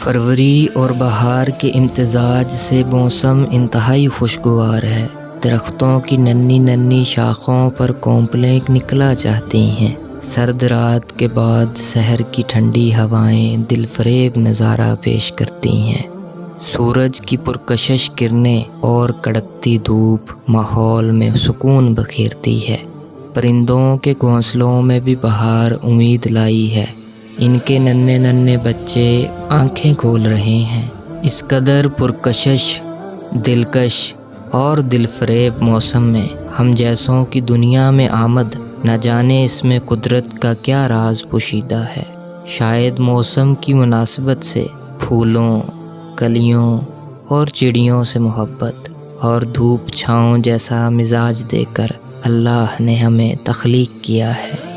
फरवरी और बहार के इम्तिजाज से मौसम इंतहाई खुशगवार है। दरख्तों की नन्ही नन्ही शाखों पर कोंपलें निकला चाहती हैं। सर्द रात के बाद शहर की ठंडी हवाएं दिलफरेब नज़ारा पेश करती हैं। सूरज की पुरकशिश किरणें और कड़कती धूप माहौल में सुकून बखेरती है। परिंदों के घोंसलों में भी बहार उम्मीद लाई है। इनके नन्हे नन्हे बच्चे आंखें खोल रहे हैं। इस कदर पुरकशिश, दिलकश और दिलफरेब मौसम में हम जैसों की दुनिया में आमद, न जाने इसमें कुदरत का क्या राज पोशीदा है। शायद मौसम की मुनासिबत से फूलों, कलियों और चिड़ियों से मोहब्बत और धूप छाँव जैसा मिजाज देकर अल्लाह ने हमें तख्लीक किया है।